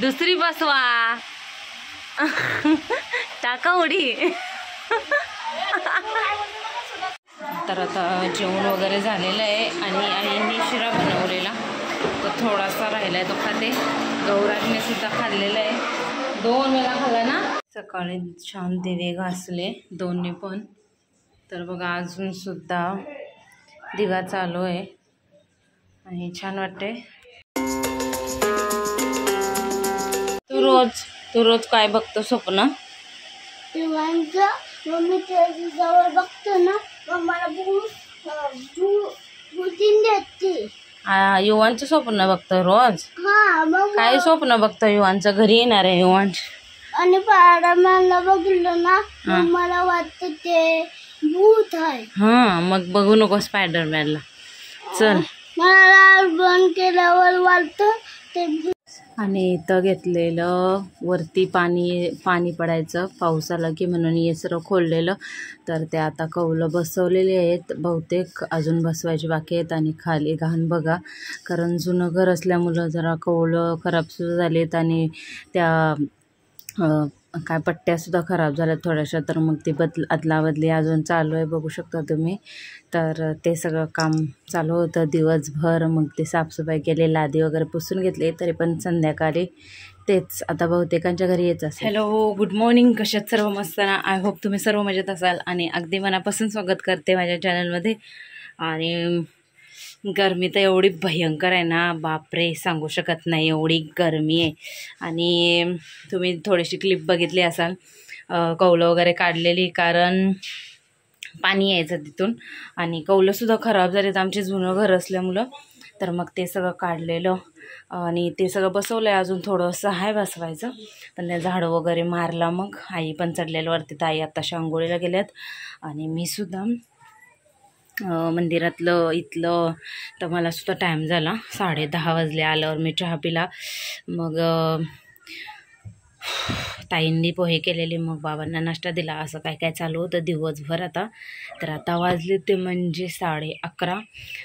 दुसरी बसवा टाका उडी. तर आता जेवण वगैरे झालेलं आहे आणि आईने शिरा बनवलेला तो थोडासा राहिला आहे तो खाते. गौरांनी सुद्धा खाल्लेला आहे, 2 वेळा खाल्ला ना. सकाळी छान दिवे घासले दोन्ही पण. तर बघा अजून सुद्धा दिवा चालू आहे आणि छान वाटते. तू रोज काय बघतो स्वप्न? मम्मी जवळ बघतो ना मग मला युवांचं स्वप्न बघतो रोज? हा. मग काय स्वप्न बघतो युवांचं? घरी येणार आहे युवांच आणि स्पायडरमॅनला बघितलं ना मग मला वाटतं ते भूत आहे. हा मग बघू नको स्पायडरमॅनला. चल. मला बंद केल्यावर वाटतं ते. आणि इथं घेतलेलं वरती पाणी पडायचं पाऊस आला की म्हणून हे सर्व खोललेलं. तर ते आता कौलं बसवलेले आहेत, बहुतेक अजून बसवायचे बाकी आहेत. आणि खाली घाण बघा, कारण जुनं घर असल्यामुळं जरा कौलं खराबसुद्धा झालेत आणि त्या काय पट्ट्यासुद्धा खराब झाल्या थोड्याशा. तर मग ती अदलाबदली अजून चालू आहे, बघू शकता तुम्ही. तर ते सगळं काम चालू होतं दिवसभर. मग ते साफसफाई केली, लादी वगैरे पुसून घेतली. तरी पण संध्याकाळी तेच आता बहुतेकांच्या घरी येत असेल. Hello, good morning. कशात सर्व मस्त ना? आय होप तुम्ही सर्व मजेत असाल आणि अगदी मनापासून स्वागत करते माझ्या चॅनलमध्ये. आणि गरमी तर एवढी भयंकर आहे ना, बापरे, सांगू शकत नाही, एवढी गरमी आहे. आणि तुम्ही थोडीशी क्लिप बघितली असाल कौलं वगैरे काढलेली, कारण पाणी यायचं तिथून आणि कौलंसुद्धा खराब झालेत आमचे जुनं घर असल्यामुळं. तर मग ते सगळं काढलेलं आणि ते सगळं बसवलं आहे. अजून थोडंसं आहे बसवायचं, पण ते झाडं वगैरे मारला. मग आई पण चढलेलं वरती, तर आई आत्ताशी आंघोळीला गेल्यात आणि मी सुद्धा मंदिरातलं इथलं. तर मला सुद्धा टाईम झाला, 10:30 वाजले. आल्यावर मी चहा पिला. मग ताईंनी पोहे केलेले, मग बाबांना नाश्ता दिला. असं काय काय चालू होतं दिवसभर. तर आता वाजले ते म्हणजे 11:30.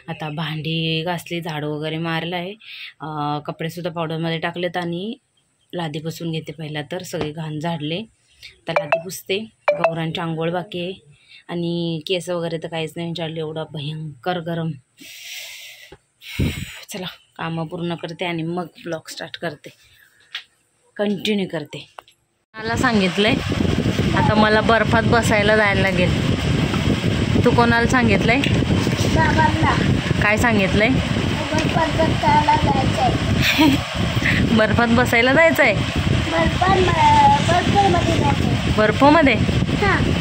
आता भांडी घासली, झाडू वगैरे मारलं आहे, कपडेसुद्धा पावडरमध्ये टाकलेत आणि लादी पुसून घेते पहिला. तर सगळे घाण झाडले तर लादी पुसते. गौरांची आंघोळ बाकी आहे आणि केस वगैरे तर काहीच नाही विचारले, एवढा भयंकर गरम. चला कामं पूर्ण करते आणि मग ब्लॉग स्टार्ट करते, कंटिन्यू करते. मला सांगितलंय आता मला बर्फात बसायला जायला लागेल. तू कोणाला सांगितलंय? बाबांना. काय सांगितलंय? बर्फात बसायला जायचंय. बर्फमध्ये?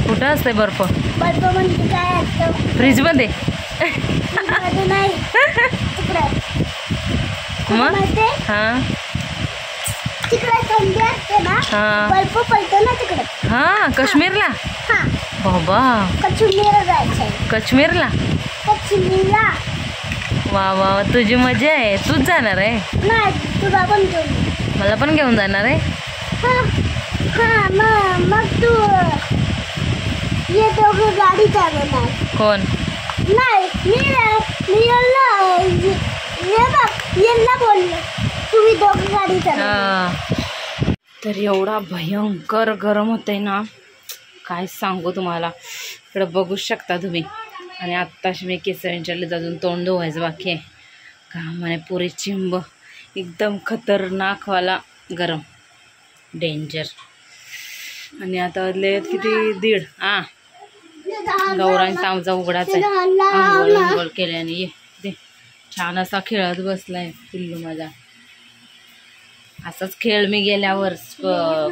कुठं असते बर्फ? बर्फमध्ये काय असतं? फ्रीजमध्ये? नाही. मग हां तिकडे थंडी असते ना, बर्फ पडतो ना तिकडे. हां, काश्मीरला? हां बाबा, काश्मीरला जायचंय. काश्मीरला? काश्मीरला. वा वा, तुझी मजा आहे. तूच जाणार आहे? नाही, तुला पण घेऊन. मला पण घेऊन जाणार आहे? हां हां. मग तू ये, दोघं गाडी चालवणार. कोण? नाही, मी यांना बोललो, तुम्ही दोघं गाडी चालवणार. तर एवढा भयंकर गरम होतंय ना, काय सांगू तुम्हाला. इकडं बघू शकता तुम्ही. आणि आत्ताशी मी केस विचारले, अजून तोंड धुवायचं बाकी आहे. घामाने पुरी चिंब, एकदम खतरनाकवाला गरम, डेंजर. आणि आता किती 1:30. गौरांचा आमचा उघडाचा आहे. आंघोळ केल्याने ये दे. छान असा खेळत बसलाय पिल्लू माझा. असाच खेळ मी गेल्यावर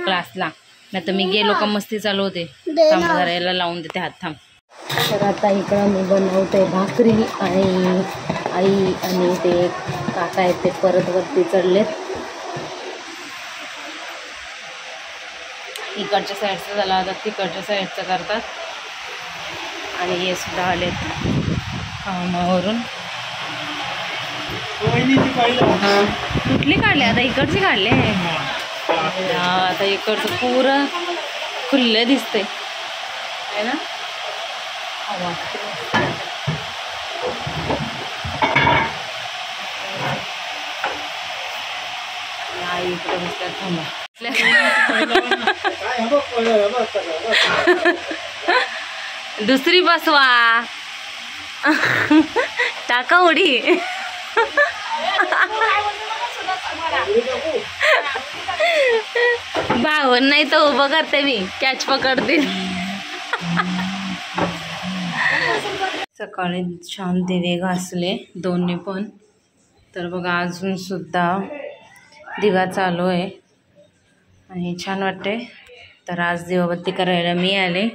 क्लासला, नाही तर मी गेलो का मस्ती चालू होते. थांबायला लावून देते हात. थांब. तर आता इकडं मी बनवते भाकरी आणि आई आणि ते काका आहेत ते परत वरती चढलेत. इकडच्या साईडचं झालं, आता तिकडच्या साईडचं करतात. आणि हे सुद्धा आलेत कामावरून. कुठली काढले? आता इकडची काढले. आता इकडचं पुरं खुल्लं दिसतंय आहे ना. बसल्या बसल्या थांबा. दुसरी बसवा. टाका उडी. भावन नाही तर उभं करते मी, कॅच पकडते. सकाळी छान दिवे घासले दोन्ही पण. तर बघा अजून सुद्धा दिवा चालू आहे आणि छान वाटते. तर आज दिवाबत्ती करायला मी आले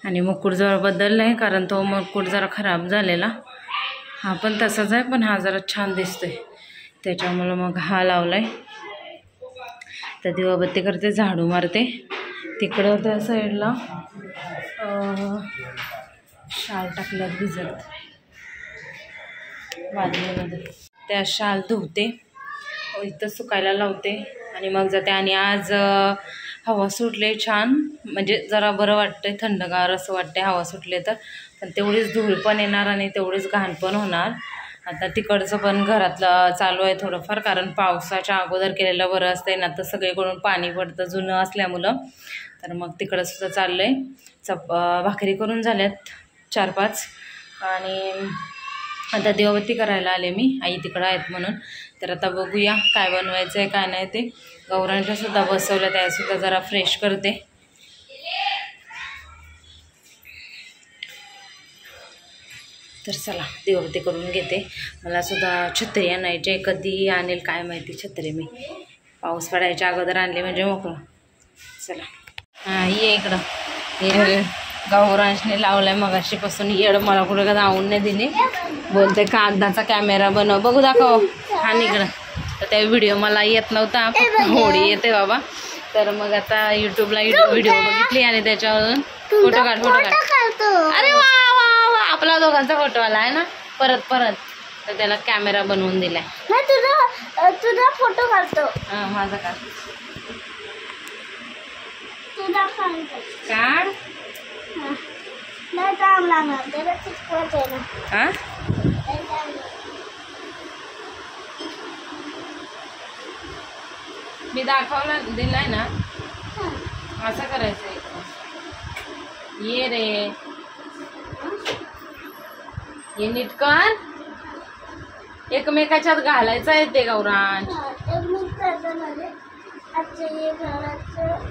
आणि मुकुट जरा बदलला आहे, कारण तो मुकुट जरा खराब झालेला. हा पण तसाच आहे, पण हा जरा छान दिसतोय, त्याच्यामुळं मग हा लावलाय. तर दिवाबत्ती करते, झाडू मारते. तिकडं त्या साईडला शाल टाकल्यात भिजत बादलीमध्ये. त्या शाल धुवते, इथं सुकायला लावते आणि मग जाते. आणि आज हवा सुटले छान, म्हणजे जरा बरं वाटतंय, थंडगार असं वाटते हवा सुटले तर. पण तेवढीच धूळ पण येणार आणि तेवढीच घाण पण होणार. आता तिकडचं पण घरातलं चालू आहे थोडंफार, कारण पावसाच्या अगोदर केलेलं बरं असतंय ना, तर सगळीकडून पाणी पडतं जुनं असल्यामुळं. तर मग तिकडं सुद्धा चाललं आहे. भाकरी करून झाल्यात 4-5 आणि आता दिवाबत्ती करायला आले मी, आई तिकडं आहेत म्हणून. तर आता बघूया काय बनवायचं आहे काय नाही ते. गौरांच्या सुद्धा बसवल्या, त्यासुद्धा जरा फ्रेश करते. तर चला दिवाबत्ती करून घेते. मला सुद्धा छत्री आणायची, कधी आणेल काय माहिती छत्री. मी पाऊस पडायच्या अगोदर आणली म्हणजे मोकळं. चला हां ये इकडं. हे गौरांशने लावलाय मगाशीपासून येड, मला कुठं का जाऊन नाही दिली. बोलते कागदाचा कॅमेरा बनव, बघू दाखव. हा इकडं. तर त्या व्हिडिओ मला येत नव्हता, होडी येते बाबा. तर मग आता यूट्यूबला व्हिडिओ बघितली आणि त्याच्यावरून फोटो काढ. अरे वा वा वा, आपला दोघांचा फोटो आला आहे ना परत. तर त्याला कॅमेरा बनवून दिलाय. तुझा फोटो काढतो. हा माझा काढ. काढ. नाही टाइम लागणार त्याला, चिकवायचं ना. हा मी दाखवला दिलाय ना, असं करायचंय. ये रे, ये नीट कर. एकमेकाच्यात घालायचं आहे ते गौरांश.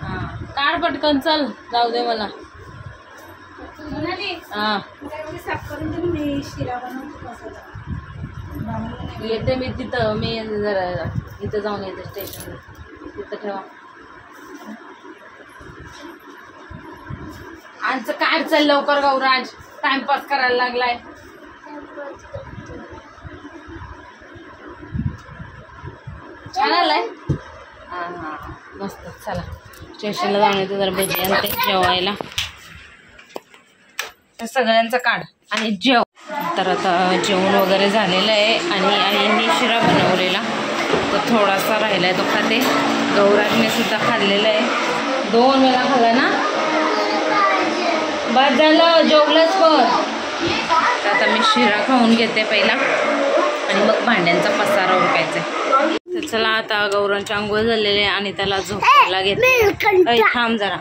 हा काढ पटकन, चल जाऊ दे मला. हा येते मी तिथं, मी जरा इथं जाऊन येते स्टेशनला, तिथं ठेवा. आजचं काढ, चल लवकर गौराज, टाइमपास करायला लागलाय. छान आलाय. हा हा मस्त. चला स्टेशनला जाऊन येते, जरा भजी आणते जेवायला. तर सगळ्यांचं काढ आणि जेव. तर आता जेवण वगैरे झालेलं आहे आणि आईने शिरा बनवलेला, तर थोडासा राहिला आहे तो खाते. गौराजने सुद्धा खाल्लेला आहे, 2 वेळा खाल्ला ना. बस झालं, जेवलंच पण. तर आता मी शिरा खाऊन घेते पहिला आणि मग भांड्यांचा पसारा उरकायचा. तर चला आता गौरांची आंघोळ झालेली आहे आणि त्याला झोपायला घेते. थांब जरा.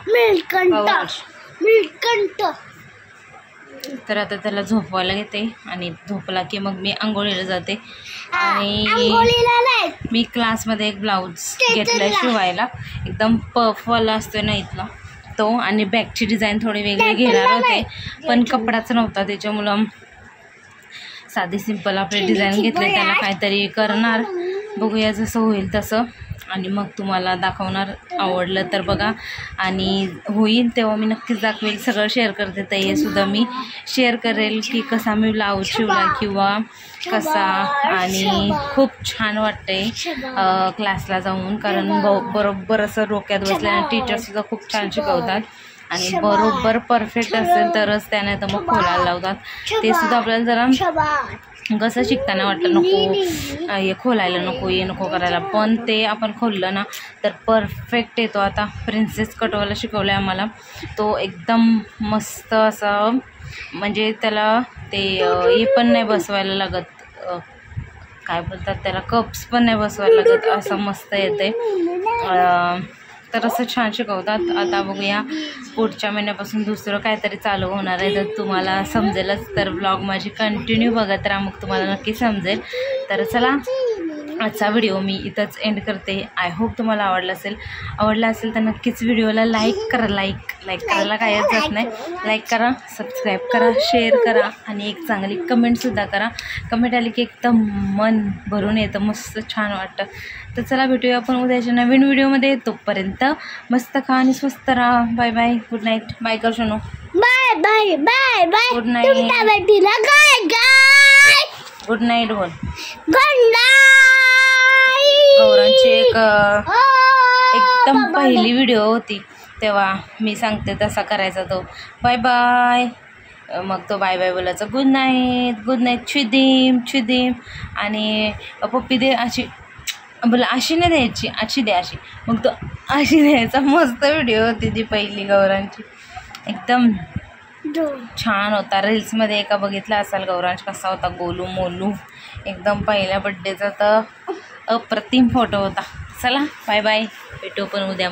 तर आता त्याला झोपवायला घेते आणि झोपला की मग मी आंघोळीला जाते. आणि मी क्लासमध्ये एक ब्लाऊज घेतलाय शिवायला, एकदम पफवाला असतोय ना इथला तो, आणि बॅकची डिझाईन थोडी वेगळी घेणार होते पण कपडाच नव्हता, त्याच्यामुळं साधी सिंपल आपले डिझाईन घेतले. त्याला काहीतरी करणार, बघूया जसं होईल तसं, आणि मग तुम्हाला दाखवणार. आवडलं तर बघा, आणि होईल तेव्हा मी नक्कीच दाखवेल, सगळं शेअर करते. तर हे सुद्धा मी शेअर करेल की कसा मी ब्लाऊज शिवला किंवा कसा. आणि खूप छान वाटतंय क्लासला जाऊन, कारण बरोबर असं डोक्यात बसल्याने टीचरसुद्धा खूप छान शिकवतात आणि बरोबर परफेक्ट असेल तरच त्याने तर मग खोलायला लावतात. ते सुद्धा आपल्याला जरा कसं शिकताना वाटतं नको हे खोलायला नको, हे नको करायला, पण ते आपण खोललं ना तर परफेक्ट येतो. आता प्रिन्सेस कटवाला शिकवलं आहे आम्हाला, तो एकदम मस्त असं, म्हणजे त्याला ते हे पण नाही बसवायला लागत, काय बोलतात त्याला, कप्स पण नाही बसवायला लागत, असं मस्त येते. तर असं छान शिकवतात. आता बघूया पुढच्या महिन्यापासून दुसरं काहीतरी चालू होणार आहे, तर तुम्हाला समजेलच. तर ब्लॉग माझी कंटिन्यू बघत राहा, मग तुम्हाला नक्की समजेल. तर चला आजचा व्हिडिओ मी इथंच एंड करते. आय होप तुम्हाला आवडला असेल तर नक्कीच व्हिडिओला लाईक करा. लाईक करायला काहीच जात नाही. लाईक करा, सबस्क्राईब करा, शेअर करा आणि एक चांगली कमेंटसुद्धा करा. कमेंट आली की एकदम मन भरून येतं, मस्त छान वाटतं. तर चला भेटूया आपण उद्याच्या नवीन व्हिडिओमध्ये. तोपर्यंत मस्त खा आणि स्वस्त राहा. Bye bye, good night. Bye कर शोनू. Bye bye bye bye. Good night. तुमच्या बेटीला काय काय गुड नाईट बोल. Good night. गौरांची एकदम पहिली व्हिडिओ होती तेव्हा मी सांगते तसा करायचा तो. Bye bye. मग तो बाय बाय बोलायचा. गुड नाईट छुदीम. आणि पप्पी दे अशी बोला, अशी नाही द्यायची, अशी दे अशी. मग तो अशी द्यायचा. मस्त व्हिडिओ होती ती पहिली गौरांची, एकदम छान होता. रील्समध्ये एका बघितला असाल गौरांश कसा होता, गोलू मोलू एकदम. पहिल्या बड्डेचा तर अप्रतिम फोटो होता. चला बाय बाय, भेटू पण उद्या.